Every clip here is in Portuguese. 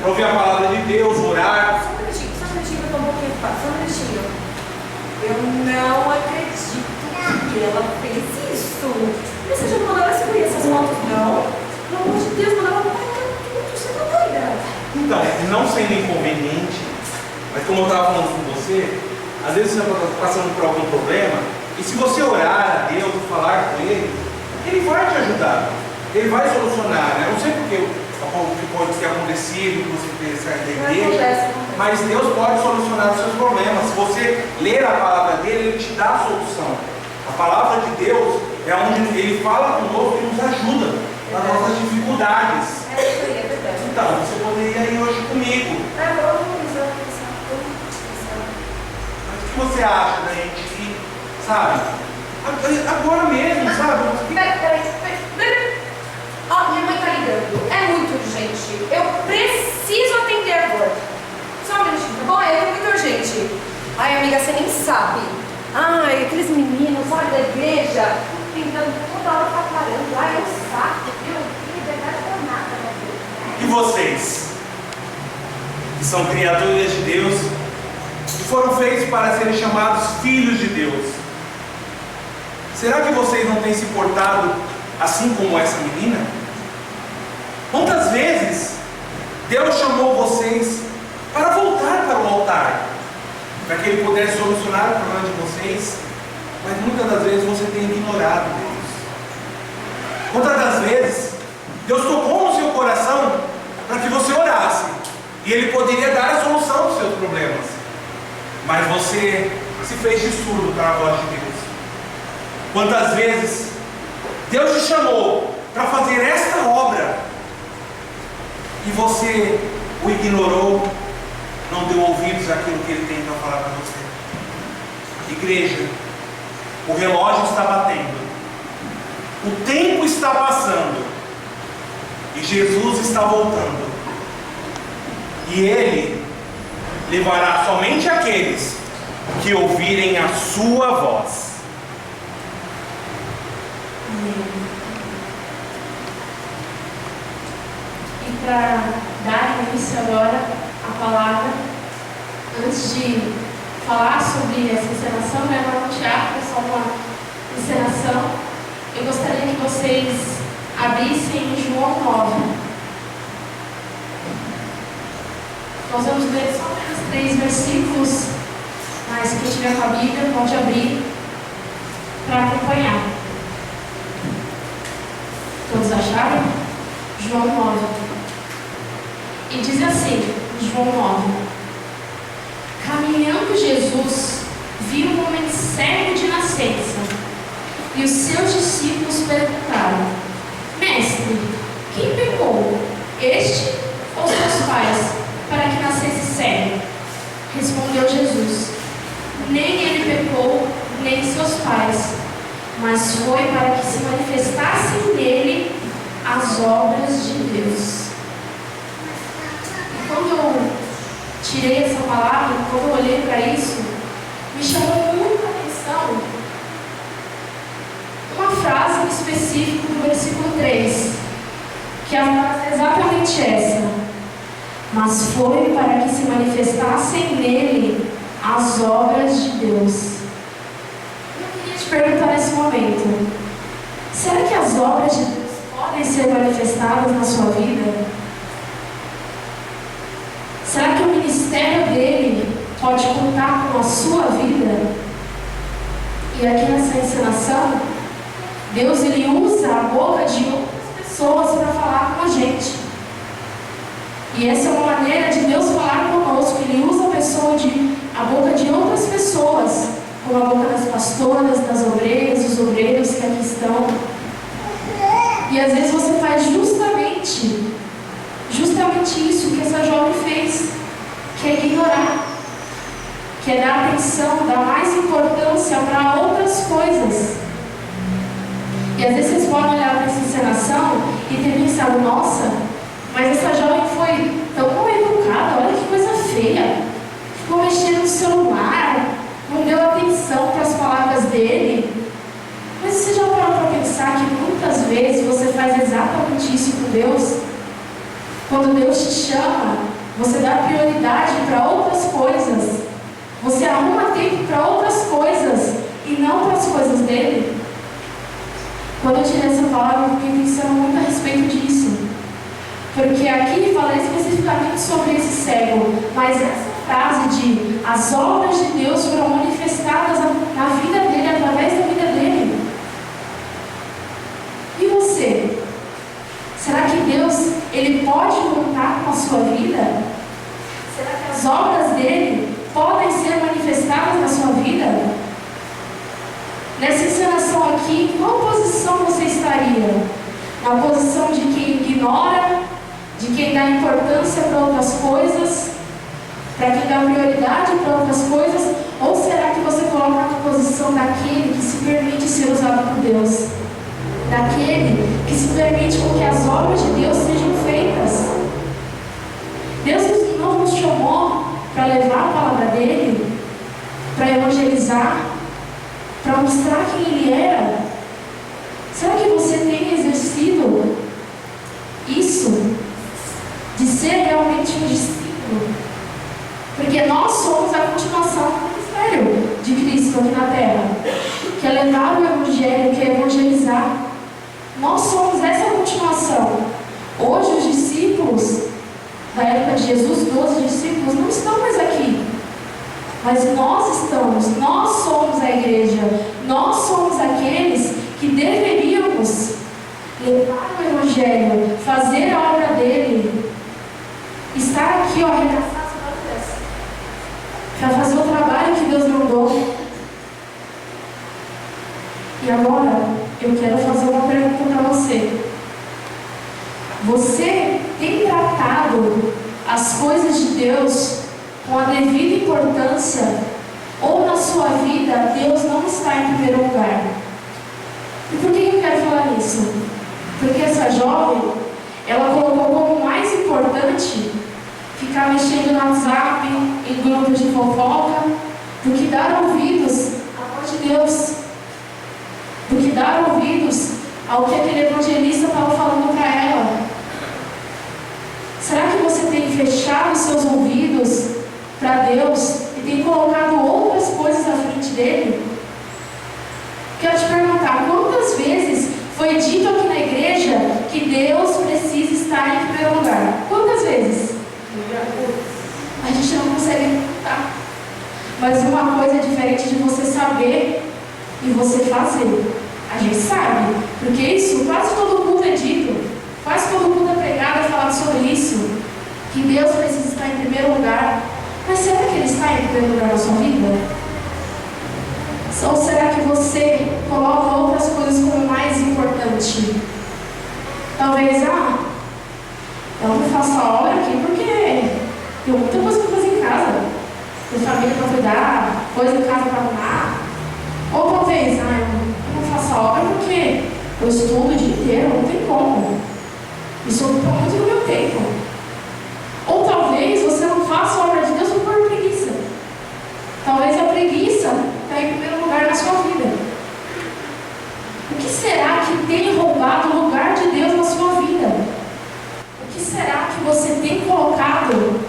para ouvir a palavra de Deus, orar. Só um minutinho, que eu tô um pouquinho ocupada. Só um minutinho. Eu não acredito que ela fez isso. Você já mandou ela escolher essas fotos? Não. Pelo amor de Deus, mandava pagar tudo. Você tá doida? Então, não sendo inconveniente, mas como eu estava falando com você, às vezes você está passando por algum problema, e se você orar a Deus, falar com Ele vai te ajudar, Ele vai solucionar, né? Eu não sei porque o que pode ter acontecido, que você ter saído da igreja, mas Deus pode solucionar os seus problemas. Se você ler a palavra dele, Ele te dá a solução. A palavra de Deus é onde Ele fala conosco e nos ajuda nas nossas dificuldades. É isso aí, é verdade. Então, você poderia ir hoje comigo. Mas o que você acha da gente ir, sabe? Agora mesmo, sabe? Peraí. Ó, minha mãe tá ligando. É muito urgente. Eu preciso atender agora. Só um minutinho, tá bom? É muito urgente. Ai, amiga, você nem sabe. Ai, aqueles meninos, sabe, da igreja, tentando toda hora tá parando. Ai, é um saco, viu? Que liberdade danada, meu Deus. E vocês, que são criaturas de Deus, que foram feitos para serem chamados filhos de Deus, será que vocês não têm se portado assim como essa menina? Quantas vezes Deus chamou vocês para voltar para o altar, para que Ele pudesse solucionar o problema de vocês, mas muitas das vezes você tem ignorado Deus. Quantas das vezes Deus tocou no seu coração para que você orasse, e Ele poderia dar a solução dos seus problemas, mas você se fez de surdo para a voz de Deus. Quantas vezes Deus te chamou para fazer esta obra e você o ignorou, não deu ouvidos àquilo que Ele tem para falar para você? Igreja, o relógio está batendo, o tempo está passando e Jesus está voltando, e Ele levará somente aqueles que ouvirem a sua voz. E para dar início agora à palavra, antes de falar sobre essa encenação, né, não é um teatro, é só uma encenação, eu gostaria que vocês abrissem em João 9. Nós vamos ler só os 3 versículos, mas quem tiver com a Bíblia pode abrir para acompanhar. Todos acharam? João 9. E diz assim, João 9: Caminhando Jesus viu um homem cego de nascença, e os seus discípulos perguntaram: Mestre, quem pecou, este ou seus pais, para que nascesse cego? Respondeu Jesus: Nem ele pecou, nem seus pais, mas foi para que se manifestassem nele as obras de Deus. E quando eu tirei essa palavra, quando eu olhei para isso, me chamou muito a atenção uma frase em específico do versículo 3, que é a frase exatamente essa: mas foi para que se manifestassem nele as obras de Deus. Eu queria te perguntar nesse momento: será que as obras de Deus podem ser manifestadas na sua vida? Será que o ministério dele pode contar com a sua vida? E aqui nessa encenação, Deus ele usa a boca de outras pessoas para falar com a gente. E essa é uma maneira de Deus falar conosco. Ele usa a boca de outras pessoas, como a boca das pastoras, das obreiras, dos obreiros que aqui estão. E às vezes você faz justamente isso que essa jovem fez, que é ignorar, que é dar atenção, dar mais importância para outras coisas. E às vezes vocês podem olhar para essa encenação e ter pensado: nossa, mas essa jovem foi tão mal educada, olha que coisa feia, ficou mexendo no celular, não deu atenção para as palavras dele. Mas você já parou para pensar que muitas vezes você faz exatamente isso com Deus? Quando Deus te chama Você dá prioridade para outras coisas. Você arruma tempo para outras coisas e não para as coisas dele. Quando eu tirei essa palavra, eu fiquei pensando muito a respeito disso. Porque aqui fala especificamente sobre esse cego. Mas essa frase de as obras de Deus foram manifestadas na vida dele, através da vida dele. E você? Será que Deus, Ele pode contar com a sua vida? Será que as obras dele podem ser manifestadas na sua vida? Nessa encenação aqui, em qual posição você estaria? Na posição de quem ignora, de quem dá importância para outras coisas, para quem dá prioridade para outras coisas? Ou será que você coloca na posição daquele que se permite ser usado por Deus? Daquele que se permite com que as obras de Deus sejam feitas? Deus não nos chamou para levar a palavra dele, para evangelizar, para mostrar quem ele era. Será que você tem exercido isso? De ser realmente um discípulo? Porque nós somos a continuação do ministério de Cristo aqui na terra, que é levar o evangelho, que é evangelizar. Nós somos essa continuação. Hoje os discípulos da época de Jesus, 12 discípulos, não estão mais aqui. Mas nós estamos, nós somos a igreja, nós somos aqueles que deveríamos levar o evangelho, fazer a obra dele, estar aqui, ó, arregaçar as mangas, para fazer o trabalho que Deus mandou. E agora, eu quero fazer uma pergunta para você. Você tem tratado as coisas de Deus com a devida importância? Ou na sua vida, Deus não está em primeiro lugar? E por que eu quero falar nisso? Porque essa jovem, ela colocou como mais importante ficar mexendo no WhatsApp, em grupos de fofoca, do que dar ouvidos à voz de Deus, do que dar ouvidos ao que aquele evangelista estava falando para ela. Será que você tem fechado seus ouvidos para Deus e tem colocado outras coisas à frente dele? Quero te perguntar, quantas vezes foi dito aqui na igreja que Deus precisa estar em primeiro lugar? Quantas vezes? A gente não consegue contar. Mas uma coisa é diferente de você saber e você fazer. A gente sabe, porque isso quase todo mundo é dito, quase todo mundo é pregado e falado sobre isso, que Deus precisa estar em primeiro lugar. Mas será que Ele está em primeiro lugar na sua vida? Ou será que você coloca outras coisas como mais importante? Talvez, eu não faço a obra aqui porque tem muita coisa para fazer em casa, tem família para cuidar, coisa em casa para arrumar. Ou talvez, eu não faço a obra porque eu estudo o dia inteiro, não tem como. Isso ocupa muito do meu tempo. Ou talvez você não faça a obra de Deus por preguiça. Talvez a preguiça está em primeiro lugar na sua vida. O que será que tem roubado o lugar de Deus na sua vida? O que será que você tem colocado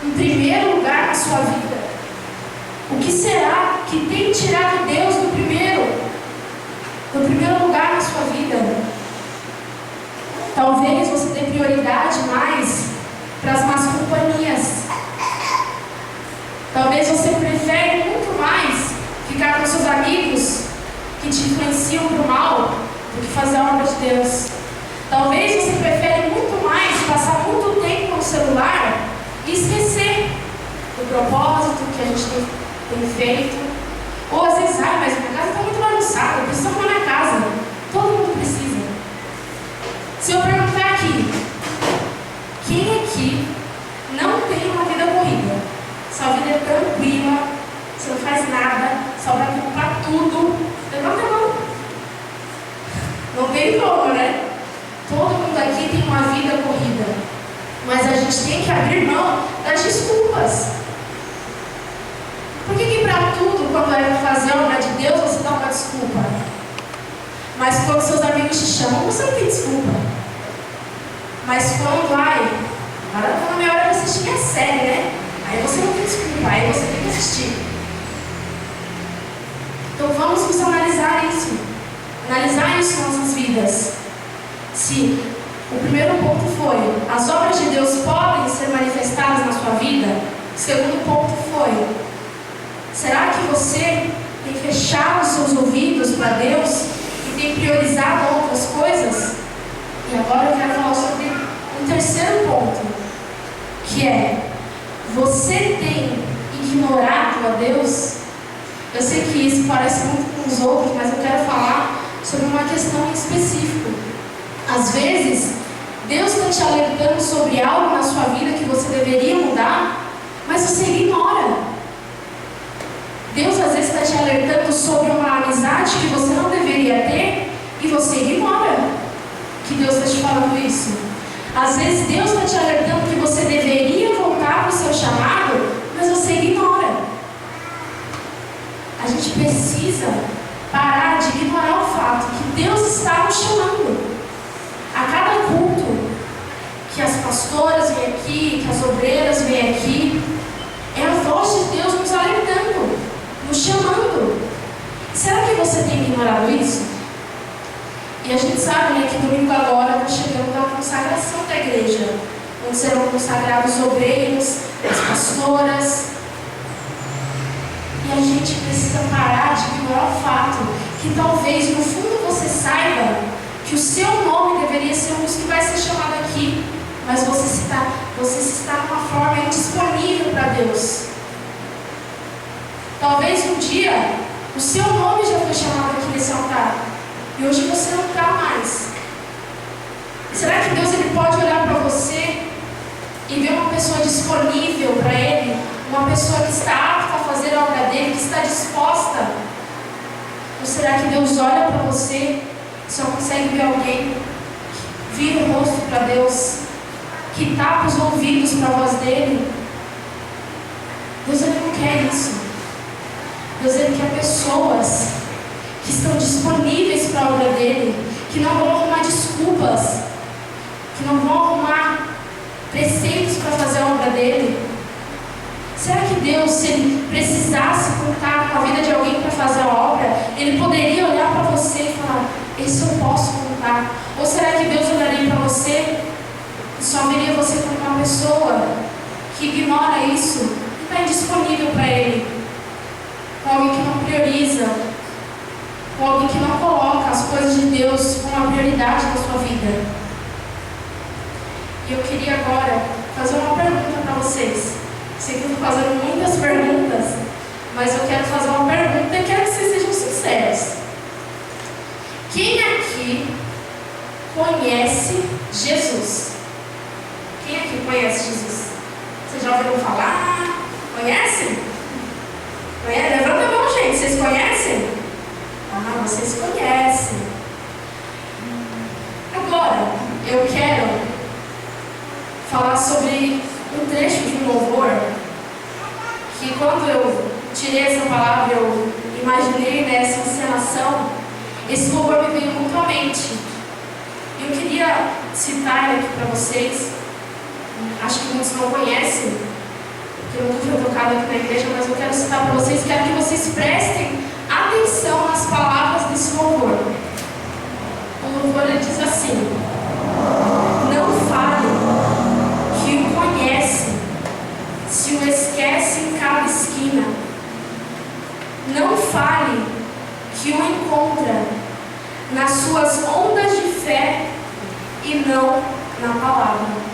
em primeiro lugar na sua vida? O que será que tem tirado Deus do primeiro lugar na sua vida? Talvez você dê prioridade mais para as más companhias. Talvez você prefere muito mais ficar com seus amigos que te influenciam para o mal do que fazer a obra de Deus. Talvez você prefere muito mais passar muito tempo no celular e esquecer do propósito que a gente tem feito. Ou às vezes, mas minha casa está muito bagunçada, eu preciso arrumar minha casa. Todo mundo precisa. Se eu perguntar aqui, quem aqui não tem uma vida corrida? Sua vida é tranquila, você não faz nada, só vai comprar tudo. Levanta a mão. Não tem como, né? Todo mundo aqui tem uma vida corrida. Mas a gente tem que abrir mão das desculpas. Por que para tudo, quando é para fazer a obra de Deus, você dá uma desculpa? Mas quando seus amigos te chamam, você não tem desculpa. Mas quando agora na minha hora de assistir minha foi: as obras de Deus podem ser manifestadas na sua vida? O segundo ponto foi: será que você tem fechado os seus ouvidos para Deus e tem priorizado outras coisas? E agora eu quero falar sobre um terceiro ponto, que é: você tem ignorado a Deus? Eu sei que isso parece muito com os outros, mas eu quero falar sobre uma questão em específico. Às vezes, Deus está te alertando sobre algo na sua vida que você deveria mudar, mas você ignora. Deus às vezes está te alertando sobre uma amizade que você não deveria ter e você ignora que Deus está te falando isso. Às vezes Deus está te alertando que você deveria voltar para o seu chamado, mas você ignora. A gente precisa parar de ignorar o fato que Deus está nos chamando. A cada culto que as pastoras vêm aqui, que as obreiras vêm aqui, é a voz de Deus nos alertando, nos chamando. Será que você tem ignorado isso? E a gente sabe, né, que domingo agora está chegando a consagração da igreja, onde serão consagrados os obreiros, as pastoras. E a gente precisa parar de ignorar o fato que talvez no fundo você saiba que o seu nome deveria ser um dos que vai ser chamado aqui, mas você está de uma forma indisponível para Deus. Talvez um dia o seu nome já foi chamado aqui nesse altar e hoje você não está mais. Será que Deus ele pode olhar para você e ver uma pessoa disponível para Ele, uma pessoa que está apta a fazer a obra dele, que está disposta? Ou será que Deus olha para você e só consegue ver alguém que vira o rosto para Deus, que tapa os ouvidos para a voz dele? Deus ele não quer isso. Deus ele quer pessoas que estão disponíveis para a obra dele, que não vão arrumar desculpas, que não vão arrumar preceitos para fazer a obra dele. Será que Deus, se ele precisasse contar com a vida de alguém para fazer a obra, ele poderia olhar para você e falar: esse eu posso contar? Ou será que Deus olharia para você e só veria você como uma pessoa que ignora isso e está indisponível para ele? Com alguém que não prioriza, com alguém que não coloca as coisas de Deus como a prioridade da sua vida. E eu queria agora fazer uma pergunta para vocês. Sei que eu estou fazendo muitas perguntas, mas eu quero fazer uma pergunta e quero que vocês sejam sinceros. Quem aqui conhece Jesus? Quem aqui conhece Jesus? Vocês já ouviram falar? Conhecem? Levanta a mão, gente. Vocês conhecem? Ah, vocês conhecem. Agora, eu quero falar sobre um trecho de um louvor que, quando eu tirei essa palavra, eu imaginei nessa encenação, esse louvor me veio muito à mente. Eu queria citar ele aqui para vocês. Acho que muitos não conhecem, porque nunca foi tocado aqui na igreja, mas eu quero citar para vocês. Quero que vocês prestem atenção nas palavras desse louvor. O louvor ele diz assim: não fale que o conhece, se o esquece em cada esquina. Não fale que o encontra nas suas ondas de fé e não na palavra.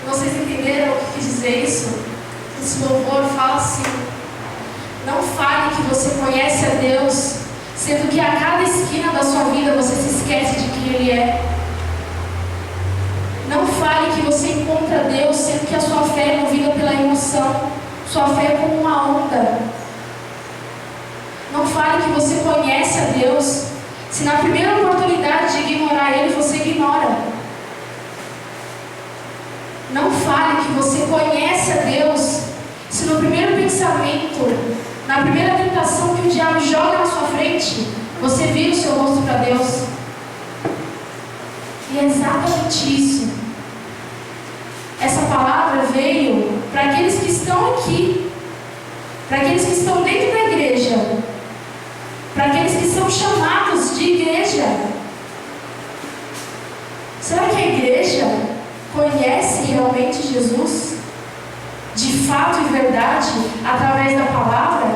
Vocês entenderam o que quis dizer isso? Esse louvor fala assim: não fale que você conhece a Deus, sendo que a cada esquina da sua vida você se esquece de quem Ele é. Não fale que você encontra Deus, sendo que a sua fé é movida pela emoção. Sua fé é como uma onda. Não fale que você conhece a Deus, se na primeira oportunidade de ignorar Ele, você ignora. Não fale que você conhece a Deus, se no primeiro pensamento, na primeira tentação que o diabo joga na sua frente, você vira o seu rosto para Deus. E é exatamente isso. Essa palavra veio para aqueles que estão aqui, para aqueles que estão dentro da igreja, para aqueles que são chamados de igreja. Será que a igreja conhece realmente Jesus? De fato e verdade, através da palavra?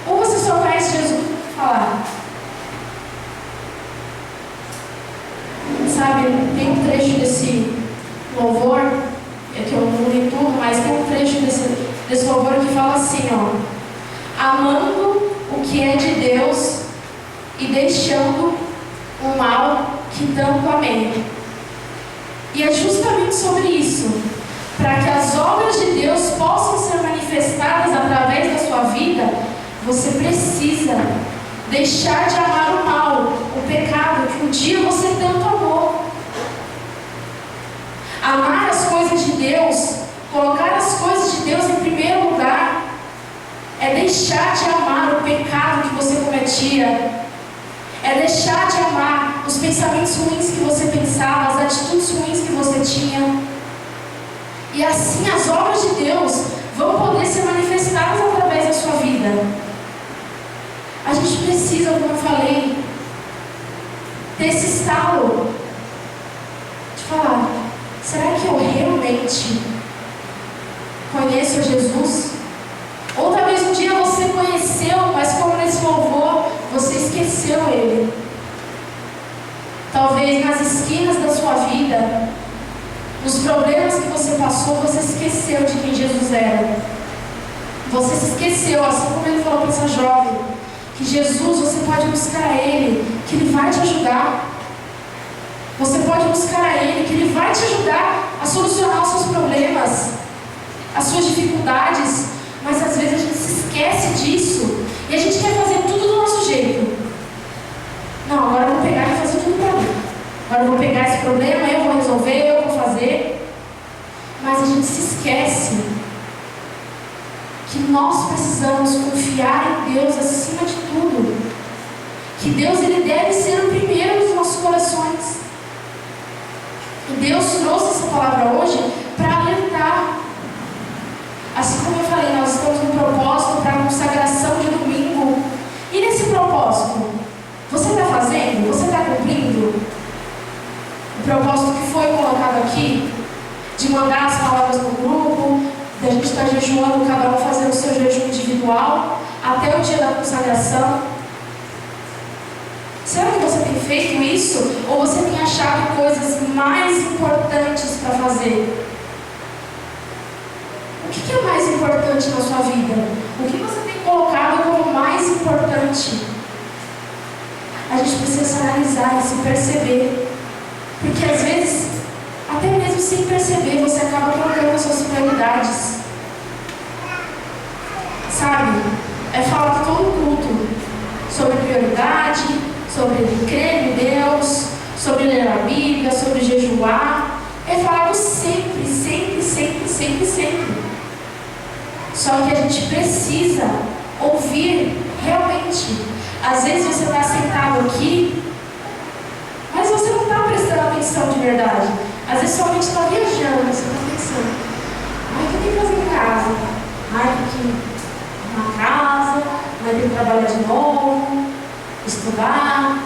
Ou você só conhece Jesus para falar? Sabe, tem um trecho desse louvor, é que eu não li tudo, mas tem um trecho desse louvor que fala assim, ó: amando o que é de Deus e deixando o mal que tanto amei. E é justamente sobre isso, para que as obras de Deus possam ser manifestadas através da sua vida, você precisa deixar de amar o mal, o pecado que um dia você tanto amou. Amar as coisas de Deus, colocar as coisas de Deus em primeiro lugar, é deixar de amar o pecado que você cometia, é deixar de amar os pensamentos ruins que você pensava, as atitudes ruins que você tinha. E assim as obras de Deus vão poder ser manifestadas através da sua vida. A gente precisa, como eu falei, ter esse estalo de falar: será que eu realmente conheço Jesus? Ou talvez um dia você conheceu, mas como nesse louvor, você esqueceu Ele. Talvez nas esquinas da sua vida, nos problemas que você passou, você esqueceu de quem Jesus era. Você se esqueceu, assim como Ele falou para essa jovem, que Jesus, você pode buscar a Ele, que Ele vai te ajudar. Você pode buscar a Ele, que Ele vai te ajudar a solucionar os seus problemas, as suas dificuldades. Mas às vezes a gente se esquece disso e a gente quer fazer tudo do nosso jeito. Não, agora eu vou pegar e fazer tudo para mim. Agora eu vou pegar esse problema, eu vou resolver, eu vou fazer. Mas a gente se esquece que nós precisamos confiar em Deus acima de tudo. Que Deus, Ele deve ser o primeiro dos nossos corações. E Deus trouxe essa palavra hoje para alertar. Assim como eu falei, nós estamos num propósito para a consagração de domingo. E nesse propósito, você está fazendo? Você está cumprindo? O propósito que foi colocado aqui, de mandar as palavras no grupo, da gente estar jejuando, cada um fazendo o seu jejum individual, até o dia da consagração. Será que você tem feito isso? Ou você tem achado coisas mais importantes para fazer? O que é mais importante na sua vida? O que você tem colocado como mais importante? A gente precisa se analisar e se perceber. Porque às vezes, até mesmo sem perceber, você acaba colocando as suas prioridades. Sabe? É falar todo culto sobre prioridade, sobre crer em Deus, sobre ler a Bíblia, sobre jejuar. É falado sempre, sempre, sempre, sempre, sempre. Só que a gente precisa ouvir realmente. Às vezes você está sentado aqui, mas você não está prestando atenção de verdade. Às vezes sua mente está viajando, você está pensando: ai, o que eu tenho que fazer em casa? Ai, tem que ir na casa, vai ter que trabalhar de novo, estudar.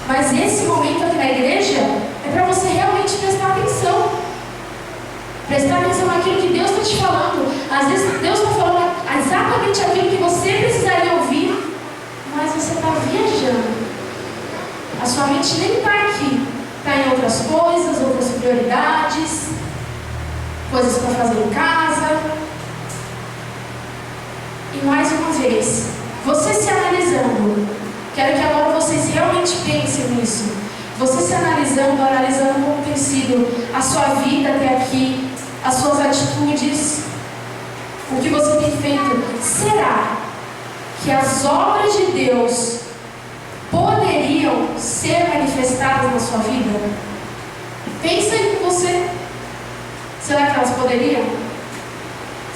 Mas esse momento aqui na igreja é para você realmente prestar atenção. Prestar atenção naquilo que Deus está te falando. Às vezes Deus está falando exatamente aquilo que você precisaria ouvir, mas você está viajando. A sua mente nem está aqui. Está em outras coisas, outras prioridades, coisas para fazer em casa. E mais uma vez, você se analisando. Quero que agora vocês realmente pensem nisso. Você se analisando como tem sido a sua vida até aqui, as suas atitudes, o que você tem feito. Será que as obras de Deus poderiam ser manifestadas na sua vida? Pensa aí com você. Será que elas poderiam?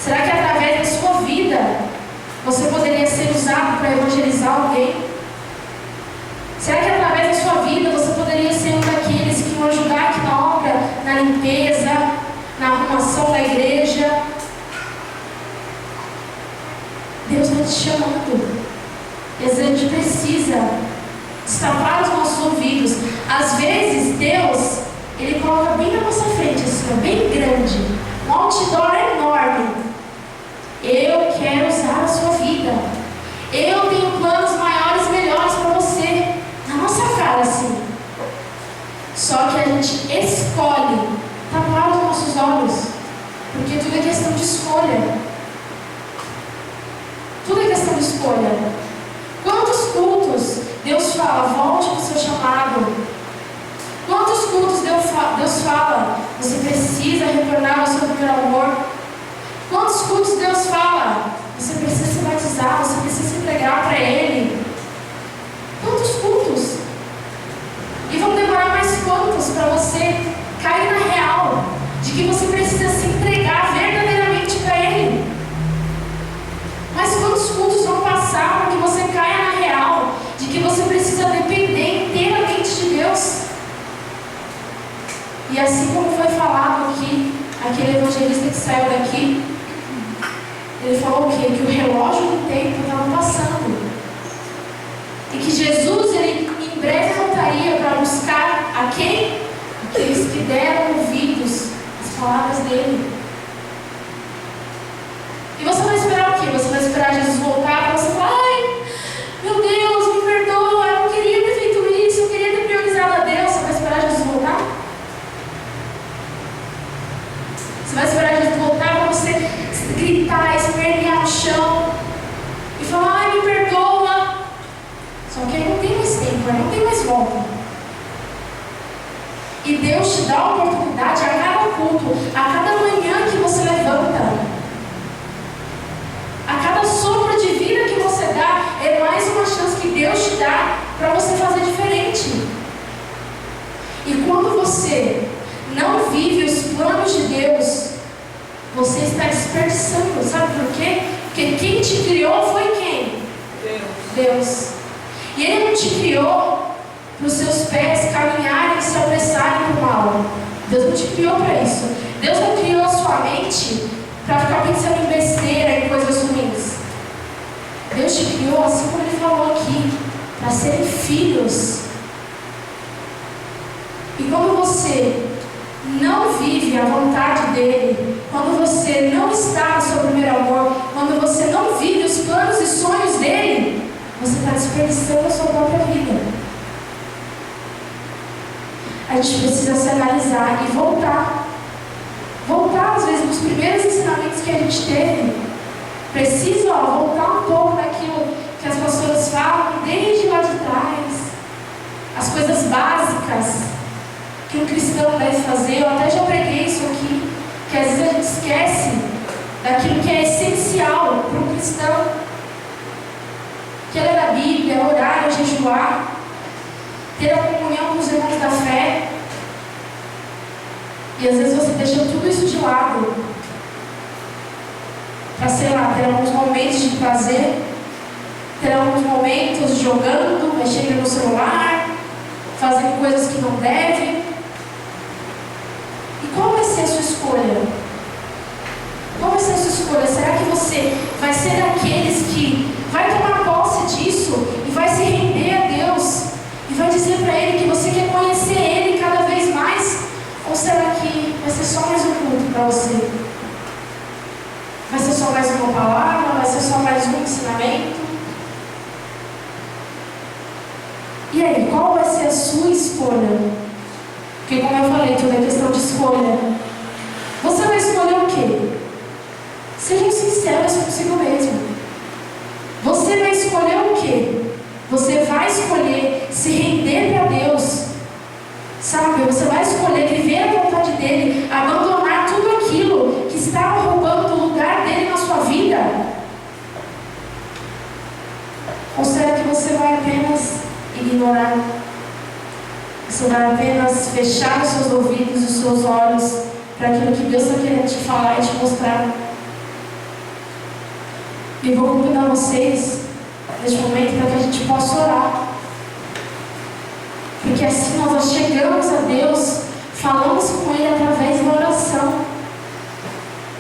Será que através da sua vida você poderia ser usado para evangelizar alguém? Será que através da sua vida você poderia ser um daqueles que vão ajudar aqui na obra, na limpeza, na arrumação da igreja? Deus está te chamando. E às vezes a gente precisa destapar os nossos ouvidos. Às vezes Deus, Ele outdoor enorme. Eu quero usar a sua vida. Eu tenho planos maiores e melhores para você. Na nossa cara, assim. Só que a gente escolhe tapar os nossos olhos. Porque tudo é questão de escolha. Tudo é questão de escolha. Quantos cultos Deus fala, volte para o seu chamado? Quantos cultos Deus fala, você precisa retornar ao seu primeiro amor? Quantos cultos Deus fala, você precisa se batizar, você precisa se entregar para Ele? Quantos cultos? E vão demorar mais quantos para você cair na real de que você precisa se entregar verdadeiramente para Ele? Mas quantos cultos vão passar para que você caia na real de que você precisa depender inteiramente de Deus? E assim como foi falado aqui, aquele evangelista que saiu daqui, ele falou o quê? Que o relógio do tempo estava passando. E que Jesus, ele em breve voltaria para buscar a quem? Aqueles que deram ouvidos às palavras dele. E você vai esperar o quê? Você vai esperar Jesus voltar para você falar, ai, meu Deus, me perdoa, eu não queria ter feito isso, eu queria ter priorizado a Deus. Você vai esperar Jesus voltar? Você vai esperar Jesus voltar para você gritar, espernear no chão e falar, ai, me perdoa. Só que aí não tem mais tempo, aí não tem mais volta. E Deus te dá a oportunidade a cada culto, a cada manhã que você levanta, a cada sopro de vida que você dá, é mais uma chance que Deus te dá para você fazer diferente. E quando você não vive os planos de Deus, você está desperdiçando. Sabe por quê? Porque quem te criou foi quem? Deus. E Ele não te criou para os seus pés caminharem e se apressarem para o mal. Deus não te criou para isso. Deus não criou a sua mente para ficar pensando em besteira, em coisas ruins. Deus te criou, assim como Ele falou aqui, para serem filhos. E quando você não vive a vontade dEle, quando você não está no seu primeiro amor, quando você não vive os planos e sonhos dEle, você está desperdiçando a sua própria vida. A gente precisa se analisar e voltar. Voltar, às vezes, nos primeiros ensinamentos que a gente teve. Precisa voltar um pouco daquilo que as pastoras falam desde lá de trás. As coisas básicas que um cristão deve fazer. Eu até já preguei isso aqui, que às vezes a gente esquece daquilo que é essencial para um cristão, que é ler a Bíblia, orar, jejuar, ter a comunhão com os irmãos da fé. E às vezes você deixa tudo isso de lado para, sei lá, ter alguns momentos de prazer, ter alguns momentos jogando, mexendo no celular, fazendo coisas que não deve. E qual vai ser a sua escolha? Qual vai ser a sua escolha? Será que você vai ser daqueles que vai tomar posse disso e vai se render a Deus e vai dizer para Ele que você quer conhecer Ele cada vez mais? Ou será que vai ser só mais um culto para você? Vai ser só mais uma palavra? Vai ser só mais um ensinamento? E aí, qual vai ser a sua escolha? Porque, como eu falei, tudo é questão de escolha. Você vai escolher o quê? Sejam sinceros consigo mesmo. Você vai escolher o quê? Você vai escolher se render para Deus. Sabe? Você vai escolher viver a vontade dEle, abandonar tudo aquilo que estava roubando o lugar dEle na sua vida? Ou será que você vai apenas ignorar? Você vai apenas fechar os seus ouvidos e os seus olhos para aquilo que Deus está querendo te falar e te mostrar? E vou convidar vocês neste momento para que a gente possa orar. Porque assim nós chegamos a Deus, falamos com Ele através da oração.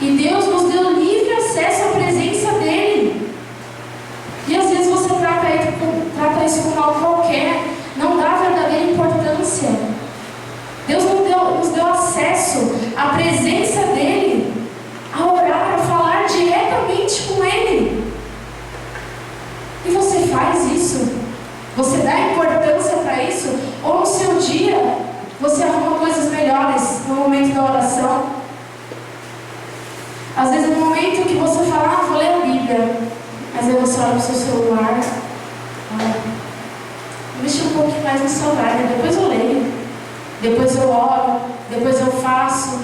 E Deus nos deu livre acesso à presença dEle. E às vezes você trata isso como algo qualquer, não dá verdadeira importância. Deus nos deu acesso à presença dEle Bíblia, mas aí você olha para o seu celular, investir um pouquinho mais no celular, né? Depois eu leio, depois eu oro, depois eu faço,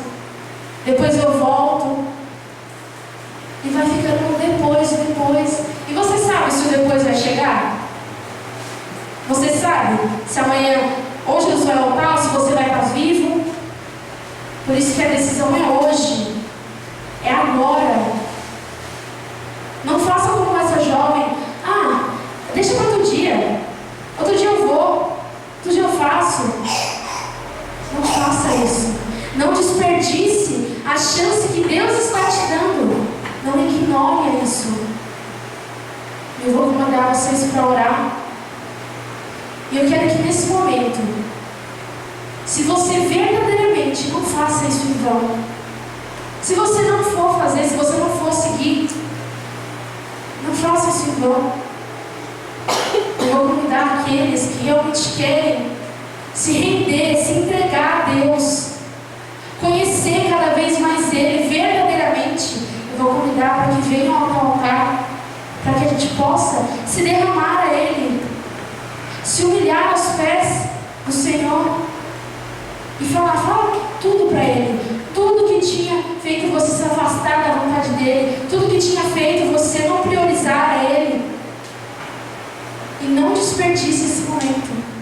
depois eu volto, e vai ficando depois. E você sabe se o depois vai chegar? Você sabe se amanhã ou Jesus vai voltar, ou se você vai estar vivo? Por isso que a decisão é hoje, é agora. Não faça como essa jovem, deixa para outro dia eu vou, outro dia eu faço. Não faça isso. Não desperdice a chance que Deus está te dando. Não ignore isso. Eu vou mandar vocês para orar. E eu quero que nesse momento, se você verdadeiramente, não faça isso em vão. Se você não for fazer, se você não for seguir, não faça isso em vão. Eu vou convidar aqueles que realmente querem se render, se entregar a Deus, conhecer cada vez mais Ele verdadeiramente. Eu vou convidar para que venham ao altar, para que a gente possa se derramar a Ele, se humilhar aos pés do Senhor e fala tudo para Ele. Tudo que tinha feito você se afastar da vontade dEle, tudo que tinha feito você não priorizar a Ele. E não desperdice esse momento.